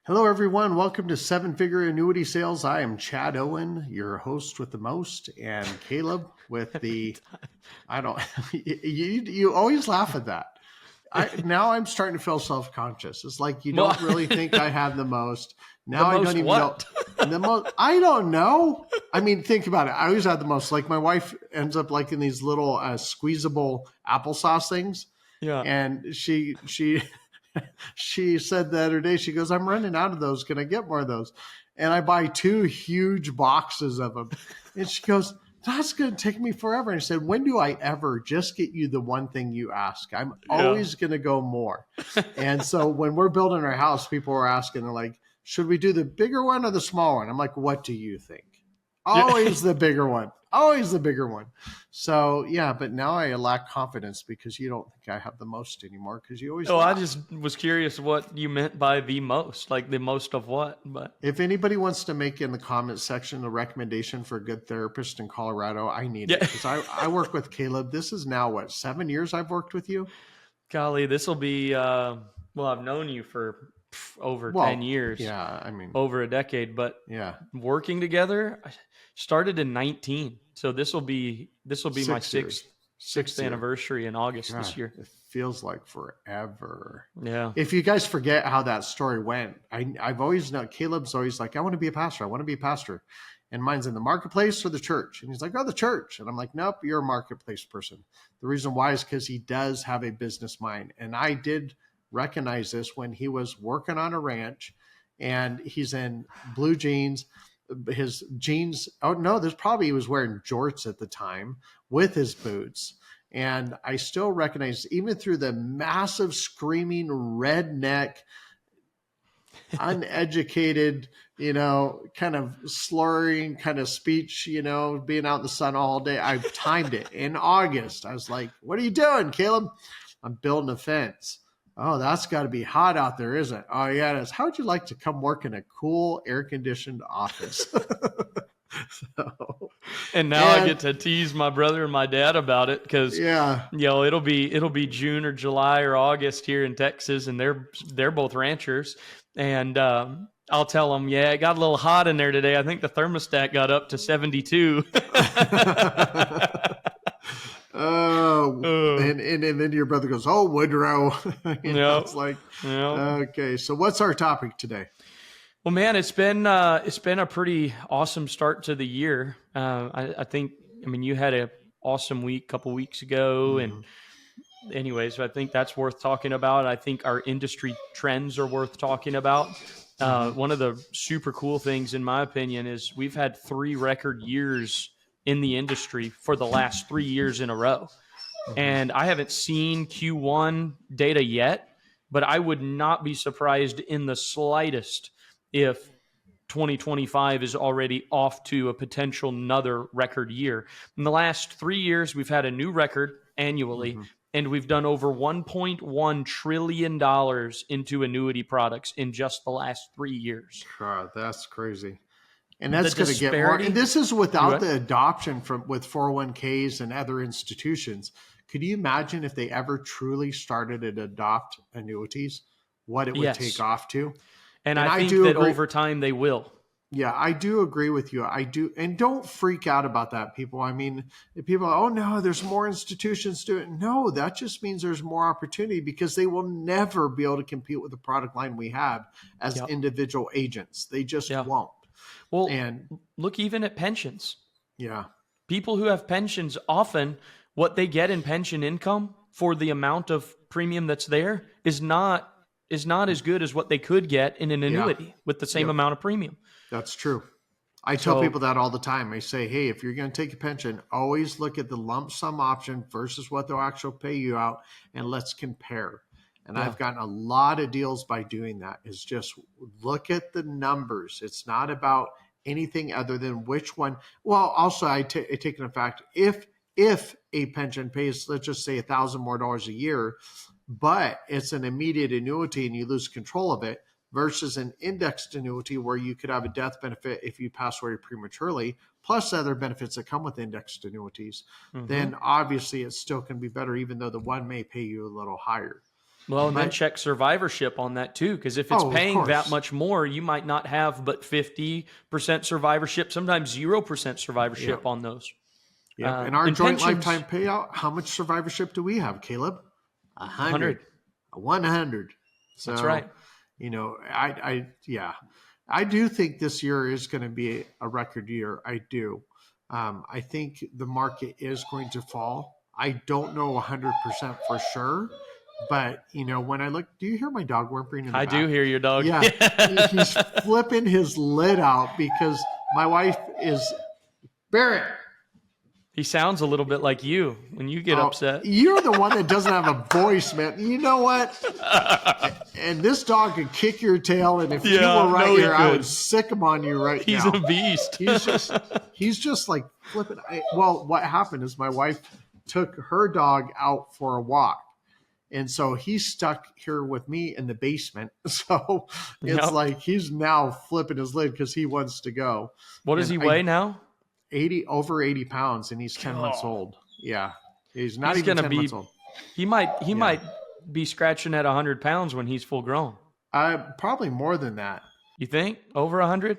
Hello, everyone. Welcome to Seven Figure Annuity Sales. I am Chad Owen, your host with the most, and Caleb with the, I don't, you always laugh at that. Now I'm starting to feel self-conscious. It's like you don't really think I have the most. Now I don't even know. The most, I don't know. I mean, think about it. I always have the most. Like my wife ends up liking these little squeezable applesauce things. Yeah. And she said the other day, she goes, I'm running out of those. Can I get more of those? And I buy 2 huge boxes of them. And she goes, that's going to take me forever. And I said, when do I ever just get you the one thing you ask? I'm always going to go more. And so when we're building our house, people are asking, they're like, should we do the bigger one or the smaller one? I'm like, what do you think? Always the bigger one. Always the bigger one. So, yeah, but now I lack confidence because you don't think I have the most anymore because you always I just was curious what you meant by the most, like the most of what. But if anybody wants to make in the comment section a recommendation for a good therapist in Colorado, I need it because I work with Caleb. This is now, 7 years I've worked with you? Golly, this will be, I've known you for over 10 years. Yeah, I mean. Over a decade, but yeah, working together, I started in 19. So this will be my sixth anniversary in August this year. It feels like forever. Yeah. If you guys forget how that story went, I've always known Caleb's always like, I want to be a pastor. I want to be a pastor. And mine's in the marketplace or the church. And he's like, oh, the church. And I'm like, nope, you're a marketplace person. The reason why is because he does have a business mind. And I did recognize this when he was working on a ranch and he's in blue jeans. His jeans, he was wearing jorts at the time with his boots. And I still recognize, even through the massive screaming redneck, uneducated, kind of slurring kind of speech, being out in the sun all day. I timed it in August. I was like, what are you doing, Caleb? I'm building a fence. Oh, that's got to be hot out there, isn't it? Oh, yeah, it is. How would you like to come work in a cool, air-conditioned office? And I get to tease my brother and my dad about it because, it'll be June or July or August here in Texas, and they're both ranchers, and I'll tell them, it got a little hot in there today. I think the thermostat got up to 72. And then your brother goes, oh, Woodrow. It's like, okay. So what's our topic today? Well, man, it's been a pretty awesome start to the year. I think, you had an awesome week a couple weeks ago. And anyways, I think that's worth talking about. I think our industry trends are worth talking about. One of the super cool things, in my opinion, is we've had 3 record years in the industry for the last 3 years in a row. And I haven't seen Q1 data yet, but I would not be surprised in the slightest if 2025 is already off to a potential another record year. In the last 3 years, we've had a new record annually, and we've done over $1.1 trillion into annuity products in just the last 3 years. God, that's crazy. And that's going to get more. And this is without the adoption with 401ks and other institutions. Could you imagine if they ever truly started to adopt annuities, what it would take off to? And I think that over time they will. Yeah, I do agree with you. I do. And don't freak out about that, people. People are, oh, no, there's more institutions doing it. No, that just means there's more opportunity because they will never be able to compete with the product line we have as individual agents. They just won't. Well, and look even at pensions. Yeah. People who have pensions, often what they get in pension income for the amount of premium that's there is not as good as what they could get in an annuity with the same amount of premium. That's true. I tell people that all the time. I say, hey, if you're going to take a pension, always look at the lump sum option versus what they'll actually pay you out, and let's compare. And I've gotten a lot of deals by doing that. Is just look at the numbers. It's not about anything other than which one. Well, also I take into fact, if a pension pays, let's just say $1,000 more a year, but it's an immediate annuity and you lose control of it versus an indexed annuity where you could have a death benefit if you pass away prematurely, plus other benefits that come with indexed annuities, then obviously it still can be better, even though the one may pay you a little higher. Well, and then check survivorship on that too, because if it's paying that much more, you might not have but 50% survivorship, sometimes 0% survivorship on those. Yeah, and our joint lifetime payout, how much survivorship do we have, Caleb? 100. 100. So, that's right. You know, I do think this year is going to be a record year. I do. I think the market is going to fall. I don't know 100% for sure. But, you know, when I look, do you hear my dog whimpering in the back? I do hear your dog. Yeah. He's flipping his lid out because my wife is, Barrett. He sounds a little bit like you when you get upset. You're the one that doesn't have a voice, man. You know what? And this dog could kick your tail, and if you were right here, I would sick him on you right now. He's a beast. He's just like flipping. Well, what happened is my wife took her dog out for a walk. And so he's stuck here with me in the basement. So it's like he's now flipping his lid because he wants to go. What does he weigh now? Over 80 pounds, and he's 10 months old. Yeah. He's not even 10 months old. He might be scratching at 100 pounds when he's full grown. Probably more than that. You think? Over 100?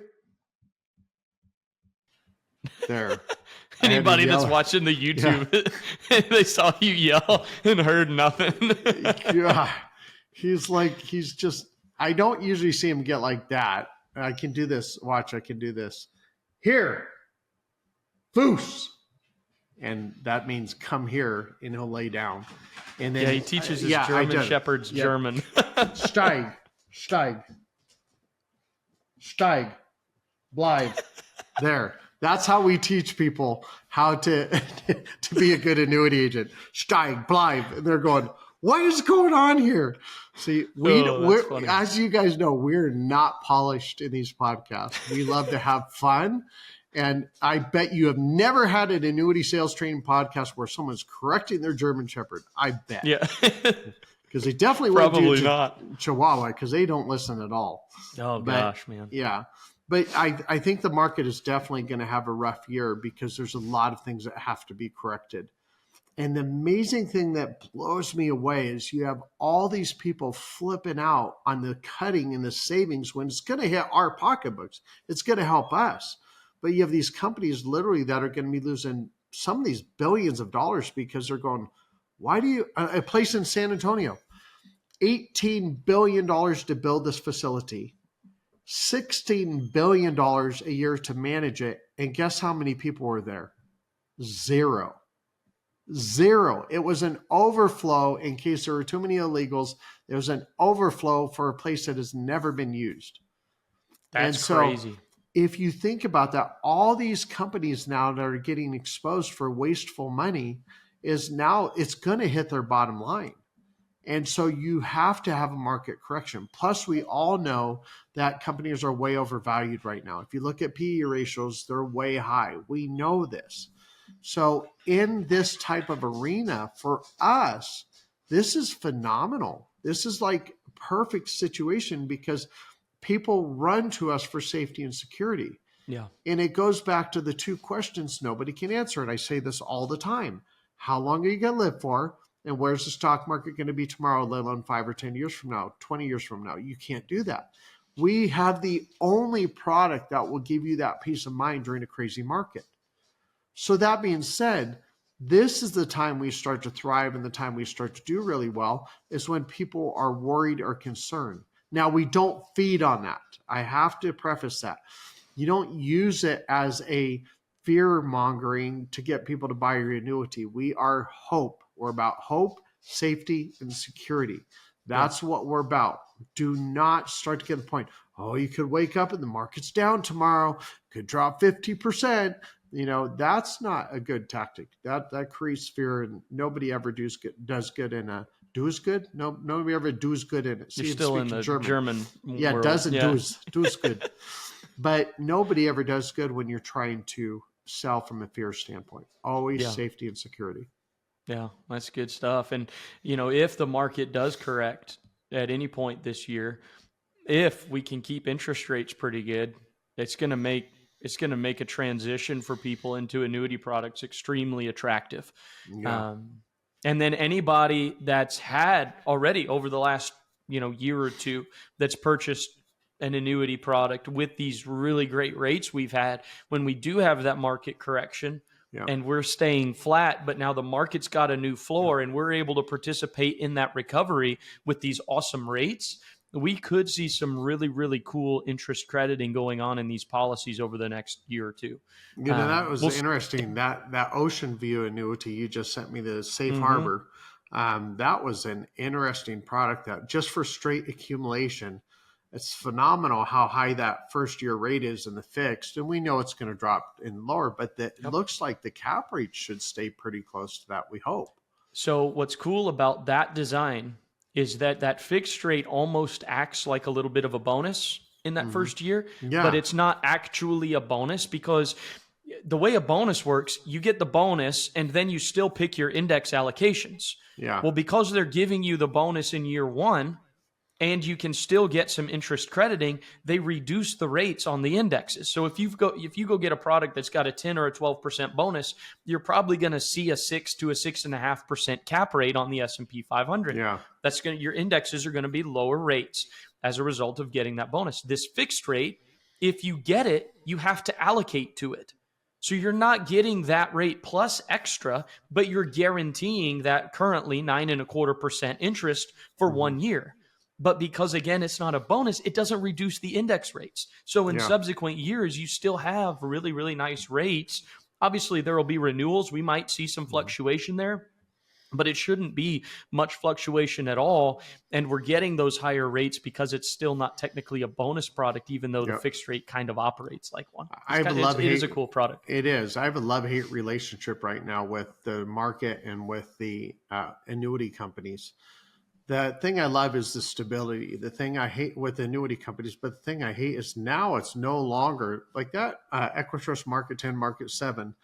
There. Anybody that's watching the YouTube, they saw you yell and heard nothing. Yeah. He's just, I don't usually see him get like that. I can do this. Watch, I can do this. Here. Foos. And that means come here, and he'll lay down. And then he teaches his German shepherds German. Steig. Bleib. There. That's how we teach people how to be a good annuity agent. Steig, bleib. And they're going, what is going on here? See, we're, as you guys know, we're not polished in these podcasts. We love to have fun. And I bet you have never had an annuity sales training podcast where someone's correcting their German Shepherd. I bet. Yeah. Because they definitely probably not Chihuahua, because they don't listen at all. Oh, gosh, man. Yeah. But I think the market is definitely going to have a rough year because there's a lot of things that have to be corrected. And the amazing thing that blows me away is you have all these people flipping out on the cutting and the savings when it's going to hit our pocketbooks. It's going to help us. But you have these companies literally that are going to be losing some of these billions of dollars because they're going, why do you, a place in San Antonio, $18 billion to build this facility, $16 billion a year to manage it. And guess how many people were there? Zero. It was an overflow in case there were too many illegals. There was an overflow for a place that has never been used. That's crazy. If you think about that, all these companies now that are getting exposed for wasteful money is now it's going to hit their bottom line. And so you have to have a market correction. Plus, we all know that companies are way overvalued right now. If you look at PE ratios, they're way high. We know this. So in this type of arena, for us, this is phenomenal. This is like a perfect situation because people run to us for safety and security. Yeah. And it goes back to the two questions nobody can answer. And I say this all the time. How long are you going to live for? And where's the stock market going to be tomorrow, let alone 5 or 10 years from now, 20 years from now? You can't do that. We have the only product that will give you that peace of mind during a crazy market. So that being said, this is the time we start to thrive and the time we start to do really well is when people are worried or concerned. Now, we don't feed on that. I have to preface that. You don't use it as a fear mongering to get people to buy your annuity. We are hope. We're about hope, safety, and security. That's what we're about. Do not start to get to the point, oh, you could wake up and the market's down tomorrow, could drop 50%. You know, that's not a good tactic. That creates fear, and nobody ever does good in a do's good. No, nobody ever does good in it. You're still in the German yeah, world. Doesn't do's good. But nobody ever does good when you're trying to sell from a fear standpoint. Always safety and security. Yeah, that's good stuff. And, you know, if the market does correct at any point this year, if we can keep interest rates pretty good, it's going to make a transition for people into annuity products extremely attractive. Yeah. And then anybody that's had already over the last, year or two that's purchased an annuity product with these really great rates we've had, when we do have that market correction Yeah. and we're staying flat, but now the market's got a new floor and we're able to participate in that recovery with these awesome rates, we could see some really, really cool interest crediting going on in these policies over the next year or two. That was We'll, interesting. That Ocean View annuity you just sent me, the Safe mm-hmm. Harbor, that was an interesting product that just for straight accumulation, it's phenomenal how high that first year rate is in the fixed. And we know it's going to drop in lower, but it looks like the cap rate should stay pretty close to that, we hope. So what's cool about that design is that fixed rate almost acts like a little bit of a bonus in that first year, but it's not actually a bonus, because the way a bonus works, you get the bonus and then you still pick your index allocations. Yeah. Well, because they're giving you the bonus in year one, and you can still get some interest crediting, they reduce the rates on the indexes. So if you go get a product that's got a 10 or a 12% bonus, you're probably going to see a 6 to a 6.5% cap rate on the S&P 500. Yeah. Your indexes are going to be lower rates as a result of getting that bonus. This fixed rate, if you get it, you have to allocate to it. So you're not getting that rate plus extra, but you're guaranteeing that currently 9.25% interest for 1 year. But because, again, it's not a bonus, it doesn't reduce the index rates. So in subsequent years, you still have really, really nice rates. Obviously, there will be renewals. We might see some fluctuation there, but it shouldn't be much fluctuation at all. And we're getting those higher rates because it's still not technically a bonus product, even though the fixed rate kind of operates like one. It is a cool product. It is. I have a love-hate relationship right now with the market and with the annuity companies. The thing I love is the stability. The thing I hate with annuity companies, but the thing I hate is now it's no longer like that. Equitrust Market 10, Market 7,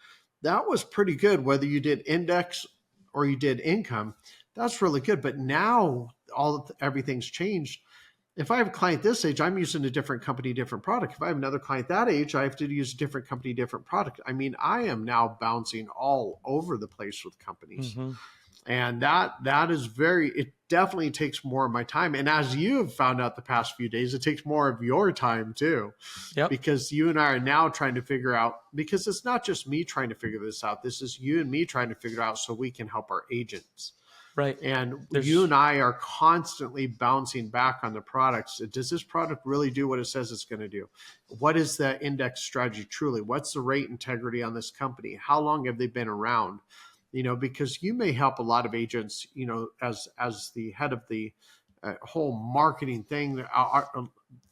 that was pretty good. Whether you did index or you did income, that's really good. But now everything's changed. If I have a client this age, I'm using a different company, different product. If I have another client that age, I have to use a different company, different product. I mean, I am now bouncing all over the place with companies. Mm-hmm. And that is it definitely takes more of my time. And as you have found out the past few days, it takes more of your time too. Yep. Because you and I are now trying to figure out, because it's not just me trying to figure this out. This is you and me trying to figure it out so we can help our agents. Right. And you and I are constantly bouncing back on the products. Does this product really do what it says it's going to do? What is the index strategy truly? What's the rate integrity on this company? How long have they been around? Because you may help a lot of agents, as the head of the whole marketing thing,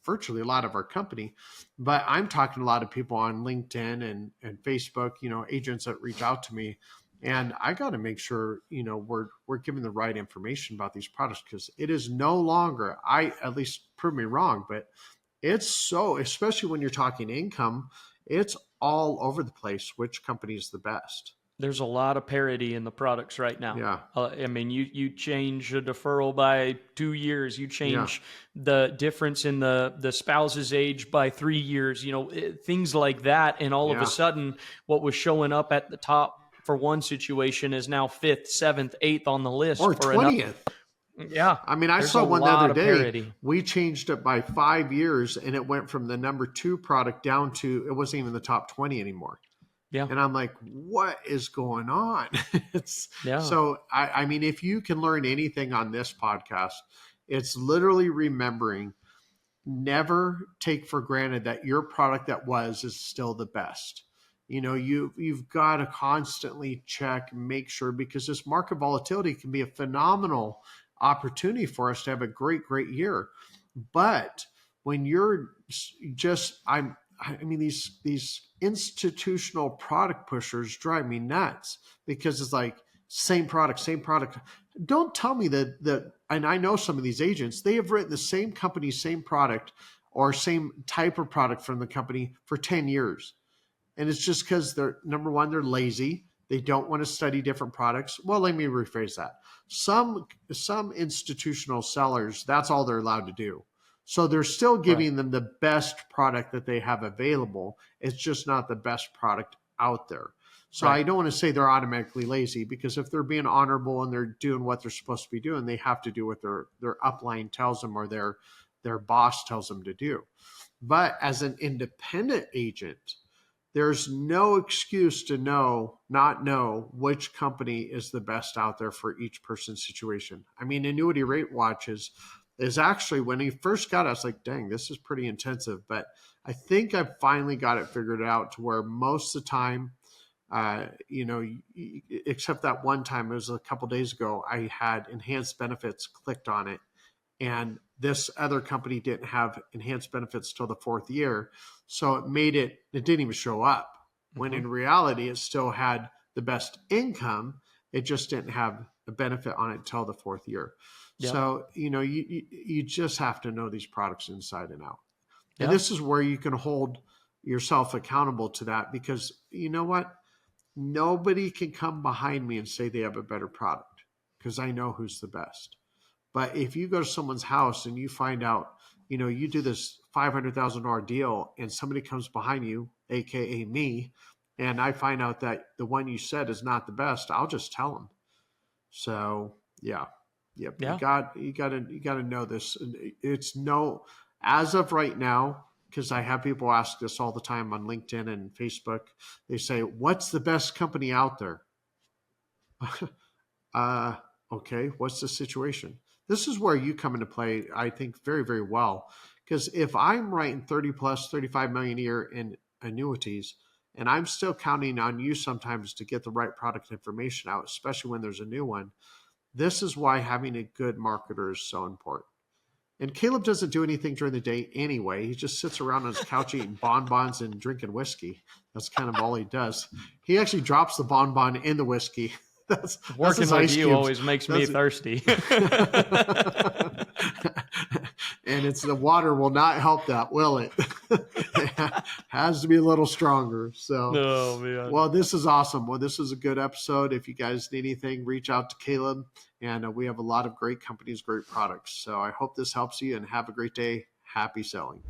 virtually a lot of our company, but I'm talking to a lot of people on LinkedIn and Facebook, agents that reach out to me, and I got to make sure, we're giving the right information about these products, because it is no longer, at least prove me wrong, but it's so, especially when you're talking income, it's all over the place, which company is the best. There's a lot of parity in the products right now. Yeah. I mean, you change a deferral by 2 years, you change the difference in the spouse's age by 3 years, things like that. And all of a sudden, what was showing up at the top for one situation is now 5th, 7th, 8th on the list. Or for 20th. Yeah. I mean, I saw one the other day. We changed it by 5 years, and it went from the number 2 product down to, it wasn't even the top 20 anymore. Yeah. And I'm like, what is going on? So, I mean, if you can learn anything on this podcast, it's literally remembering, never take for granted that your product is still the best. You've got to constantly check, make sure, because this market volatility can be a phenomenal opportunity for us to have a great, great year. But when you're just, these institutional product pushers drive me nuts, because it's like same product. Don't tell me that, and I know some of these agents, they have written the same company, same product, or same type of product from the company for 10 years. And it's just because number one, they're lazy. They don't want to study different products. Well, let me rephrase that. Some institutional sellers, that's all they're allowed to do. So they're still giving them the best product that they have available. It's just not the best product out there. So I don't want to say they're automatically lazy, because if they're being honorable and they're doing what they're supposed to be doing, they have to do what their upline tells them or their boss tells them to do. But as an independent agent, there's no excuse to not know which company is the best out there for each person's situation. I mean, Annuity Rate Watch is actually, when he first got it, I was like, dang, this is pretty intensive. But I think I've finally got it figured out to where most of the time, except that one time, it was a couple days ago, I had enhanced benefits clicked on it. And this other company didn't have enhanced benefits till the 4th year. So it didn't even show up, when in reality, it still had the best income. It just didn't have a benefit on it till the 4th year. Yep. So, you just have to know these products inside and out. Yep. And this is where you can hold yourself accountable to that, because you know what? Nobody can come behind me and say they have a better product, because I know who's the best. But if you go to someone's house and you find out, you do this $500,000 deal and somebody comes behind you, AKA me, and I find out that the one you said is not the best, I'll just tell them. So yeah. Yep. Yeah. You got to know this. It's as of right now, because I have people ask this all the time on LinkedIn and Facebook. They say, what's the best company out there? Okay, what's the situation? This is where you come into play, I think, very, very well. Because if I'm writing 30 plus, 35 million a year in annuities, and I'm still counting on you sometimes to get the right product information out, especially when there's a new one, this is why having a good marketer is so important. And Caleb doesn't do anything during the day anyway. He just sits around on his couch eating bonbons and drinking whiskey. That's kind of all he does. He actually drops the bonbon in the whiskey. Working with you always makes me thirsty. And the water will not help that, will it? It has to be a little stronger. So, oh, man. Well, this is awesome. Well, this is a good episode. If you guys need anything, reach out to Caleb. And we have a lot of great companies, great products. So I hope this helps you, and have a great day. Happy selling.